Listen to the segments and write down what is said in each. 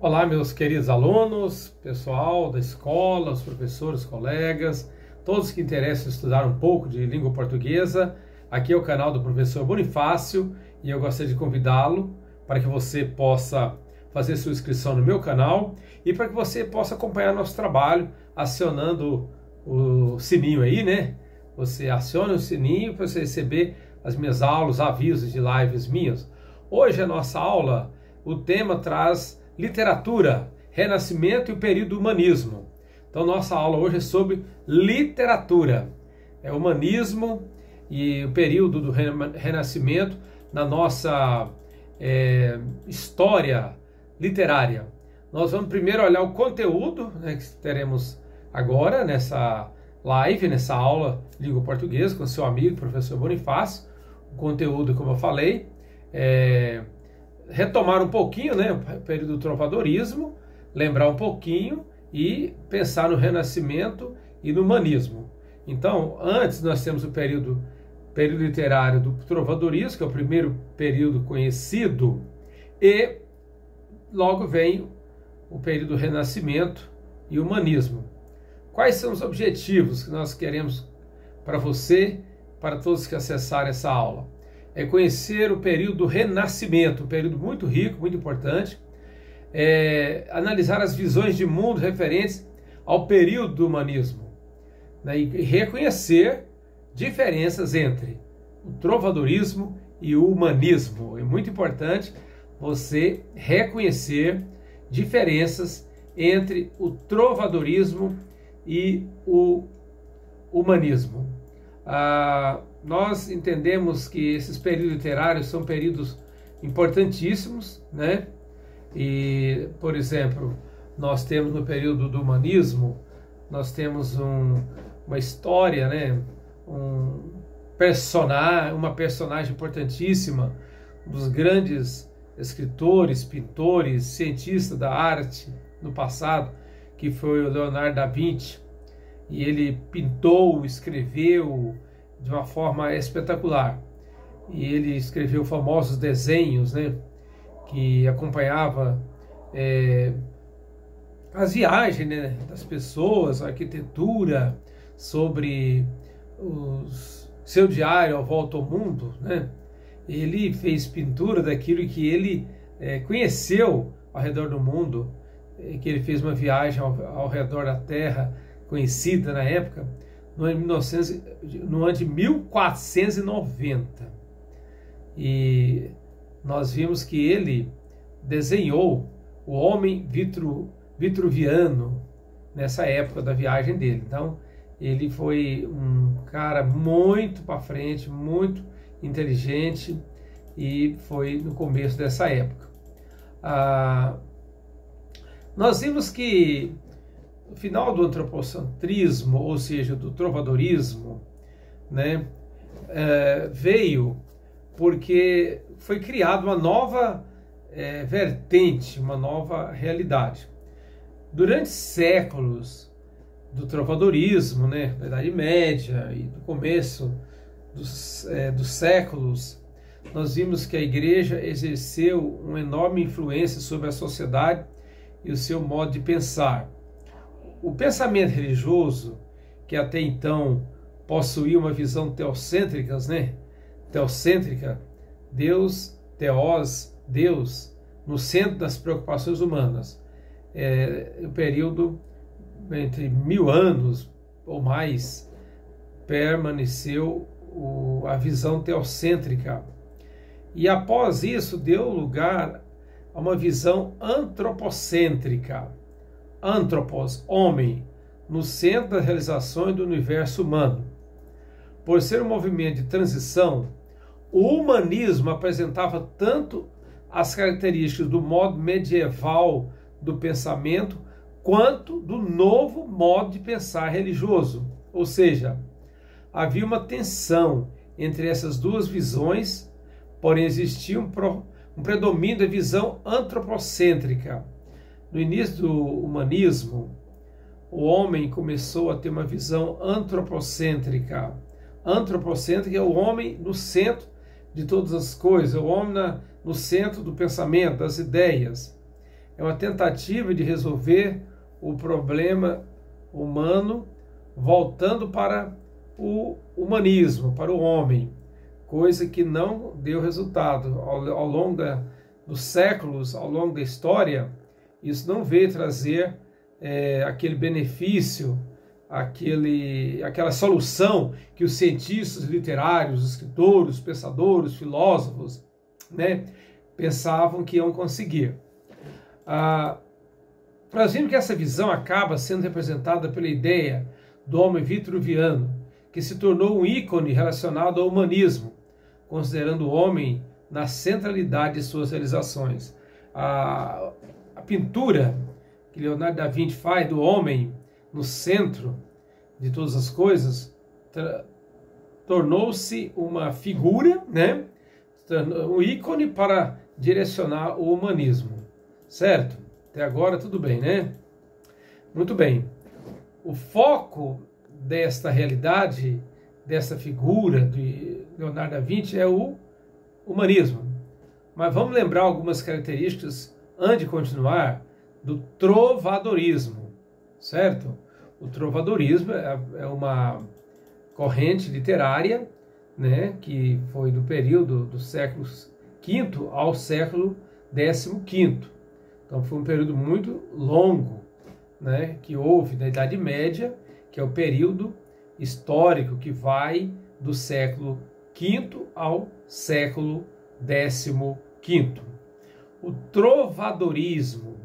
Olá, meus queridos alunos, pessoal da escola, os professores, colegas, todos que interessam em estudar um pouco de língua portuguesa. Aqui é o canal do professor Bonifácio e eu gostaria de convidá-lo para que você possa fazer sua inscrição no meu canal e para que você possa acompanhar nosso trabalho acionando o sininho aí, né? Você aciona o sininho para você receber as minhas aulas, avisos de lives minhas. Hoje a nossa aula, o tema traz literatura, renascimento e o período humanismo. Então nossa aula hoje é sobre literatura, humanismo e o período do renascimento na nossa história literária. Nós vamos primeiro olhar o conteúdo, né, que teremos agora nessa live, nessa aula de língua portuguesa com seu amigo, professor Bonifácio. O conteúdo, como eu falei, retomar um pouquinho, né, o período do trovadorismo, lembrar um pouquinho e pensar no renascimento e no humanismo. Então, antes nós temos o período literário do trovadorismo, que é o primeiro período conhecido, e logo vem o período do renascimento e humanismo. Quais são os objetivos que nós queremos para você, para todos que acessarem essa aula? É conhecer o período do renascimento, um período muito rico, muito importante, analisar as visões de mundo referentes ao período do humanismo, né, e reconhecer diferenças entre o trovadorismo e o humanismo. É muito importante você reconhecer diferenças entre o trovadorismo e o humanismo. Nós entendemos que esses períodos literários são períodos importantíssimos, né? E, por exemplo, nós temos no período do humanismo, nós temos uma história, né? Uma personagem importantíssima dos grandes escritores, pintores, cientistas da arte no passado, que foi o Leonardo da Vinci. E ele pintou, escreveu de uma forma espetacular. E ele escreveu famosos desenhos, né, que acompanhava as viagens, né, das pessoas, a arquitetura, sobre seu diário A Volta ao Mundo, né? Ele fez pintura daquilo que ele conheceu ao redor do mundo, que ele fez uma viagem ao redor da Terra, conhecida na época, no ano de 1490. E nós vimos que ele desenhou o homem vitruviano nessa época da viagem dele. Então, ele foi um cara muito para frente, muito inteligente, e foi no começo dessa época. Nós vimos que no final do antropocentrismo, ou seja, do trovadorismo, né, veio porque foi criada uma nova vertente, uma nova realidade. Durante séculos do trovadorismo, né, da Idade Média e do começo dos séculos, nós vimos que a igreja exerceu uma enorme influência sobre a sociedade e o seu modo de pensar. O pensamento religioso, que até então possuía uma visão teocêntrica, né? Teocêntrica, Deus, teós, Deus, no centro das preocupações humanas. O período entre 1000 anos ou mais permaneceu a visão teocêntrica. E após isso deu lugar a uma visão antropocêntrica. Antropos, homem, no centro das realizações do universo humano. Por ser um movimento de transição, o humanismo apresentava tanto as características do modo medieval do pensamento, quanto do novo modo de pensar religioso. Ou seja, havia uma tensão entre essas duas visões, porém existia um predomínio da visão antropocêntrica. No início do humanismo, o homem começou a ter uma visão antropocêntrica. Antropocêntrica é o homem no centro de todas as coisas, o homem no centro do pensamento, das ideias. é uma tentativa de resolver o problema humano voltando para o humanismo, para o homem, coisa que não deu resultado. Ao longo dos séculos, ao longo da história, isso não veio trazer aquele benefício, aquela solução que os cientistas literários, os escritores, os pensadores, os filósofos, né, pensavam que iam conseguir. Nós vimos que essa visão acaba sendo representada pela ideia do homem vitruviano, que se tornou um ícone relacionado ao humanismo, considerando o homem na centralidade de suas realizações. A pintura que Leonardo da Vinci faz do homem no centro de todas as coisas tornou-se uma figura, né? Um ícone para direcionar o humanismo, certo? Até agora tudo bem, né? Muito bem. O foco desta realidade, dessa figura de Leonardo da Vinci é o humanismo. Mas vamos lembrar algumas características, antes de continuar, do trovadorismo, certo? O trovadorismo é uma corrente literária, né, que foi do período do século V ao século XV. Então foi um período muito longo, né, que houve na Idade Média, que é o período histórico que vai do século V ao século XV. O trovadorismo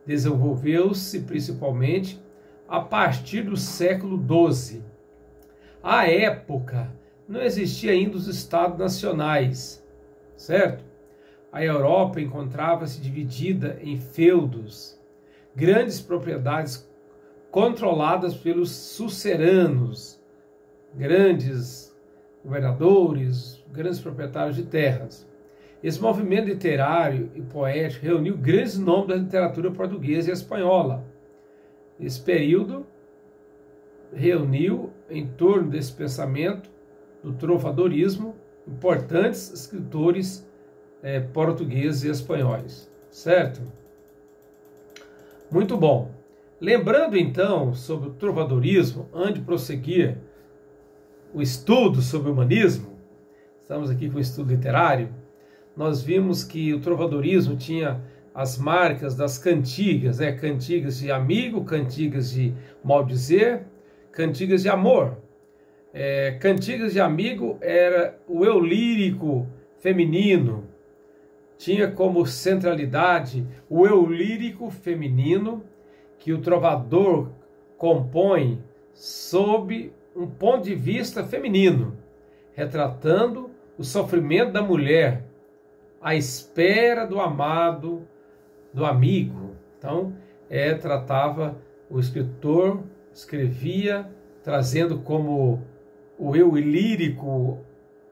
desenvolveu-se principalmente a partir do século XII. À época, não existia ainda os estados nacionais, certo? A Europa encontrava-se dividida em feudos, grandes propriedades controladas pelos suceranos, grandes governadores, grandes proprietários de terras. Esse movimento literário e poético reuniu grandes nomes da literatura portuguesa e espanhola. Esse período reuniu, em torno desse pensamento do trovadorismo, importantes escritores portugueses e espanhóis, certo? Muito bom. Lembrando então sobre o trovadorismo, antes de prosseguir o estudo sobre o humanismo, estamos aqui com o estudo literário, nós vimos que o trovadorismo tinha as marcas das cantigas, cantigas de amigo, cantigas de maldizer, cantigas de amor. Cantigas de amigo era o eu lírico feminino, tinha como centralidade o eu lírico feminino, que o trovador compõe sob um ponto de vista feminino, retratando o sofrimento da mulher à espera do amado, do amigo. Então, o escritor escrevia trazendo como o eu lírico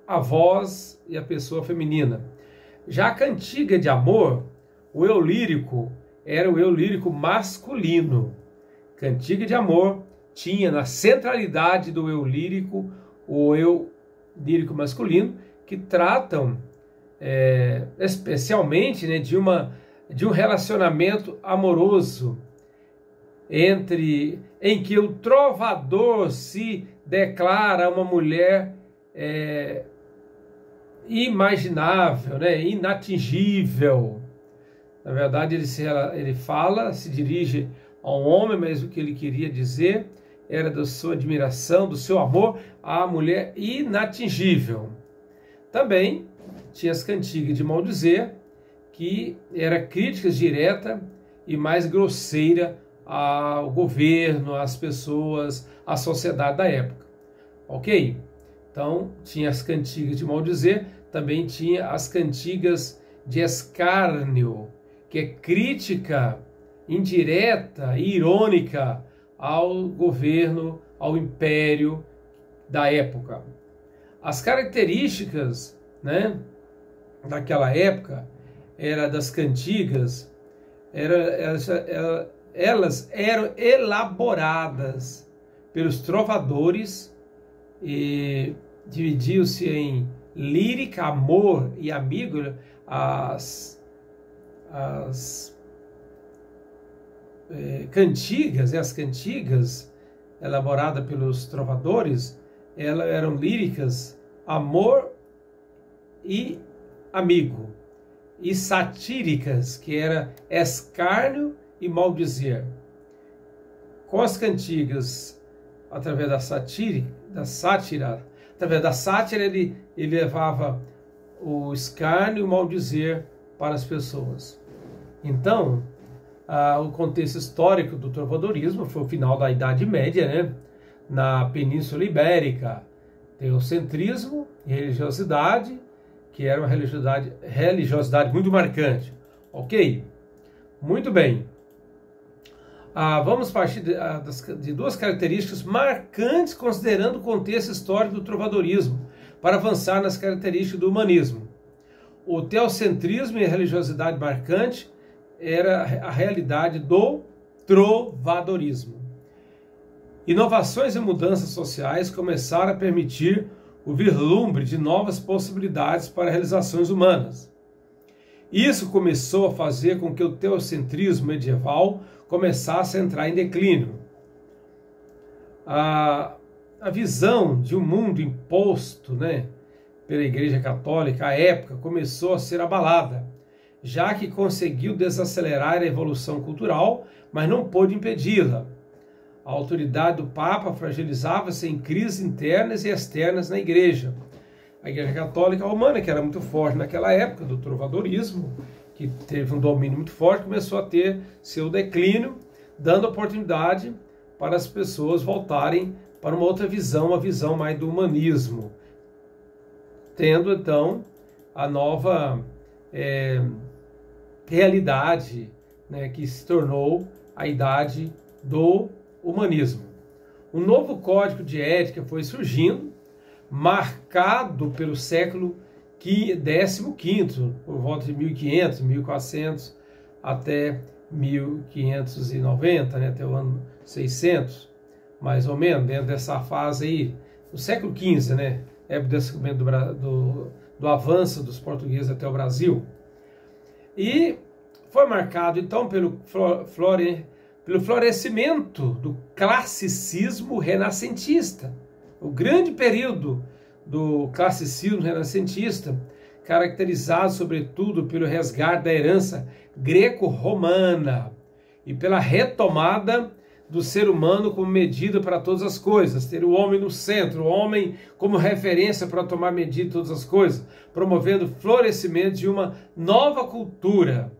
a voz e a pessoa feminina. Já a cantiga de amor, o eu lírico era o eu lírico masculino. Cantiga de amor tinha na centralidade do eu lírico o eu lírico masculino, que tratam especialmente, né, de um relacionamento amoroso em que o trovador se declara uma mulher imaginável, né, inatingível. Na verdade, ele se dirige a um homem, mas o que ele queria dizer era da sua admiração, do seu amor à mulher inatingível. Também tinha as cantigas de maldizer, que era críticas direta e mais grosseira ao governo, às pessoas, à sociedade da época. Ok? Então, tinha as cantigas de maldizer, também tinha as cantigas de escárnio, que é crítica indireta e irônica ao governo, ao império da época. As características, né, daquela época das cantigas, elas eram elaboradas pelos trovadores e dividiam-se em lírica, amor e amigo. As cantigas, e as cantigas elaboradas pelos trovadores, elas eram líricas, amor e amigo, e satíricas, que era escárnio e maldizer. Com as cantigas, através da sátira, através da sátira ele levava o escárnio e o maldizer para as pessoas. Então, o contexto histórico do trovadorismo foi o final da Idade Média, né? Na Península Ibérica, teocentrismo e religiosidade, que era uma religiosidade muito marcante. Ok? Muito bem. Vamos partir de duas características marcantes, considerando o contexto histórico do trovadorismo, para avançar nas características do humanismo. O teocentrismo e a religiosidade marcante era a realidade do trovadorismo. Inovações e mudanças sociais começaram a permitir o vislumbre de novas possibilidades para realizações humanas. Isso começou a fazer com que o teocentrismo medieval começasse a entrar em declínio. A visão de um mundo imposto, né, pela Igreja Católica à época começou a ser abalada, já que conseguiu desacelerar a evolução cultural, mas não pôde impedi-la. A autoridade do Papa fragilizava-se em crises internas e externas na Igreja. A Igreja Católica Romana, que era muito forte naquela época do trovadorismo, que teve um domínio muito forte, começou a ter seu declínio, dando oportunidade para as pessoas voltarem para uma outra visão, uma visão mais do humanismo, tendo então a nova realidade, né, que se tornou a idade do humanismo. Um novo código de ética foi surgindo, marcado pelo século XV, por volta de 1500, 1400 até 1590, né, até o ano 600, mais ou menos, dentro dessa fase aí, do século XV, né, época do descobrimento do avanço dos portugueses até o Brasil. E foi marcado então pelo florescimento do classicismo renascentista. O grande período do classicismo renascentista, caracterizado sobretudo pelo resgate da herança greco-romana e pela retomada do ser humano como medida para todas as coisas, ter o homem no centro, o homem como referência para tomar medida de todas as coisas, promovendo o florescimento de uma nova cultura.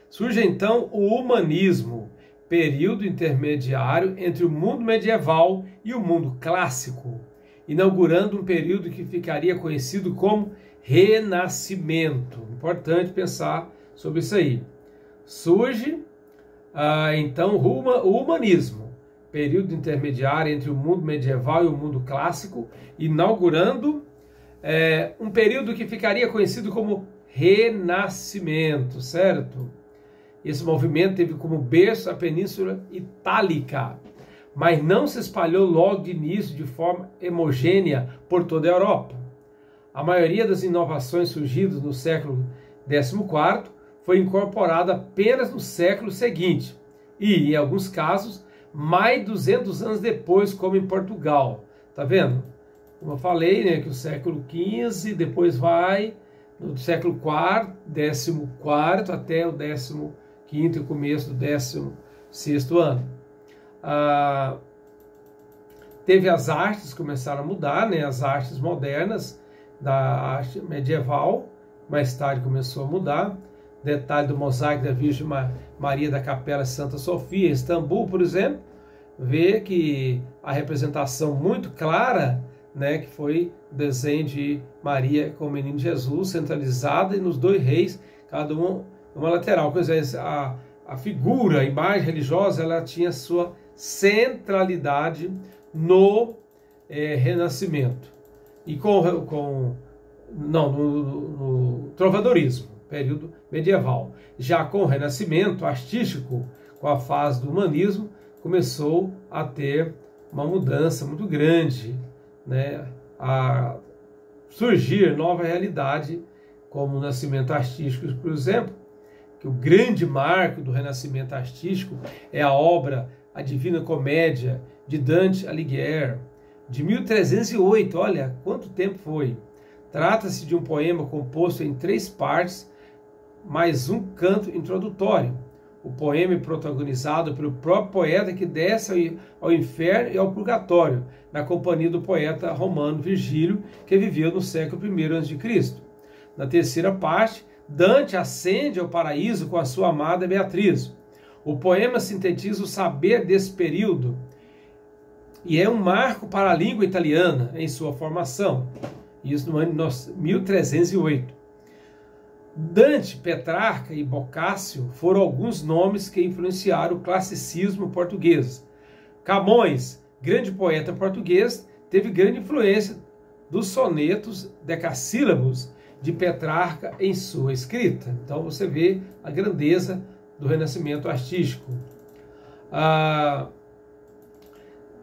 Surge então o humanismo, período intermediário entre o mundo medieval e o mundo clássico, inaugurando um período que ficaria conhecido como Renascimento. Importante pensar sobre isso aí. Surge então o humanismo, período intermediário entre o mundo medieval e o mundo clássico, inaugurando um período que ficaria conhecido como Renascimento, certo? Esse movimento teve como berço a Península Itálica, mas não se espalhou logo de início de forma homogênea por toda a Europa. A maioria das inovações surgidas no século XIV foi incorporada apenas no século seguinte e, em alguns casos, mais de 200 anos depois, como em Portugal. Tá vendo? Como eu falei, né, que o século XV, depois vai do século XIV até o XV e começo do 16º ano. Teve as artes que começaram a mudar, né, as artes modernas da arte medieval, mais tarde começou a mudar. Detalhe do mosaico da Virgem Maria da Capela Santa Sofia, em Istambul, por exemplo, vê que a representação muito clara, né, que foi o desenho de Maria com o menino Jesus, centralizada e nos dois reis, cada um uma lateral. Quer dizer, a figura, a imagem religiosa, ela tinha sua centralidade no Renascimento e no trovadorismo, período medieval. Já com o Renascimento artístico, com a fase do humanismo, começou a ter uma mudança muito grande, né, a surgir nova realidade, como o nascimento artístico, por exemplo, que o grande marco do Renascimento artístico é a obra A Divina Comédia, de Dante Alighieri, de 1308. Olha quanto tempo foi. Trata-se de um poema composto em 3 partes, mais um canto introdutório. O poema é protagonizado pelo próprio poeta que desce ao inferno e ao purgatório, na companhia do poeta romano Virgílio, que viveu no século I a.C. Na terceira parte, Dante ascende ao paraíso com a sua amada Beatriz. O poema sintetiza o saber desse período e é um marco para a língua italiana em sua formação. Isso no ano 1308. Dante, Petrarca e Boccaccio foram alguns nomes que influenciaram o classicismo português. Camões, grande poeta português, teve grande influência dos sonetos decassílabos de Petrarca em sua escrita. Então você vê a grandeza do Renascimento artístico.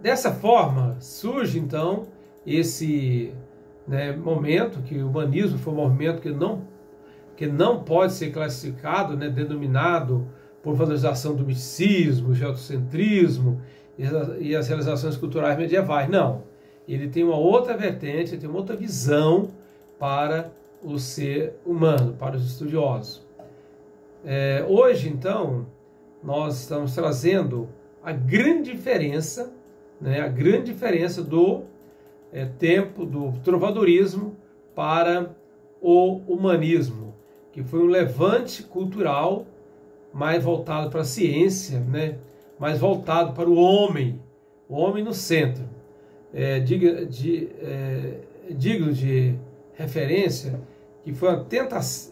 Dessa forma, surge então esse momento que o humanismo foi um movimento que não pode ser classificado, denominado por valorização do misticismo, geocentrismo e as realizações culturais medievais. Não, ele tem uma outra vertente, tem uma outra visão para o ser humano, para os estudiosos. Hoje, então, nós estamos trazendo a grande diferença, do tempo do trovadorismo para o humanismo, que foi um levante cultural mais voltado para a ciência, mais voltado para o homem no centro. Digno de referência que foi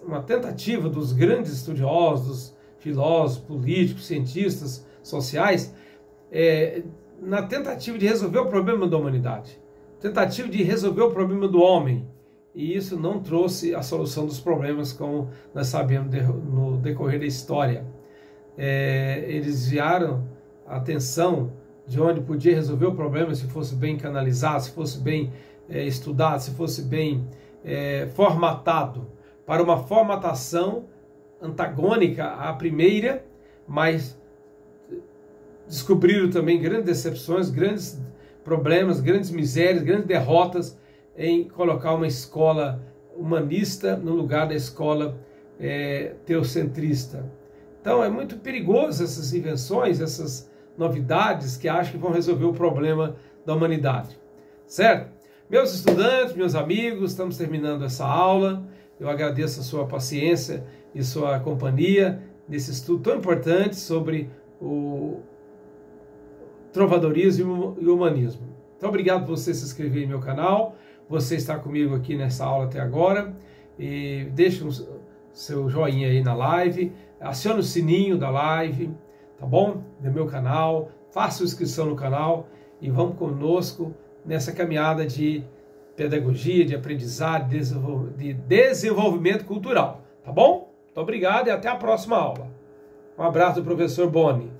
uma tentativa dos grandes estudiosos, filósofos, políticos, cientistas sociais, na tentativa de resolver o problema da humanidade, tentativa de resolver o problema do homem. E isso não trouxe a solução dos problemas, como nós sabemos no decorrer da história. Eles desviaram a atenção de onde podia resolver o problema se fosse bem canalizado, se fosse bem estudado, se fosse bem formatado, para uma formatação antagônica à primeira, mas descobriram também grandes decepções, grandes problemas, grandes misérias, grandes derrotas em colocar uma escola humanista no lugar da escola teocentrista. Então é muito perigoso essas invenções, essas novidades que acham que vão resolver o problema da humanidade. Certo? Meus estudantes, meus amigos, estamos terminando essa aula. Eu agradeço a sua paciência e sua companhia nesse estudo tão importante sobre o trovadorismo e o humanismo. Então, obrigado por você se inscrever em meu canal, você está comigo aqui nessa aula até agora, e deixe o seu joinha aí na live, acione o sininho da live, tá bom? Do meu canal, faça a inscrição no canal e vamos conosco nessa caminhada de pedagogia, de aprendizado, de desenvolvimento cultural, tá bom? Muito obrigado e até a próxima aula. Um abraço do professor Boni.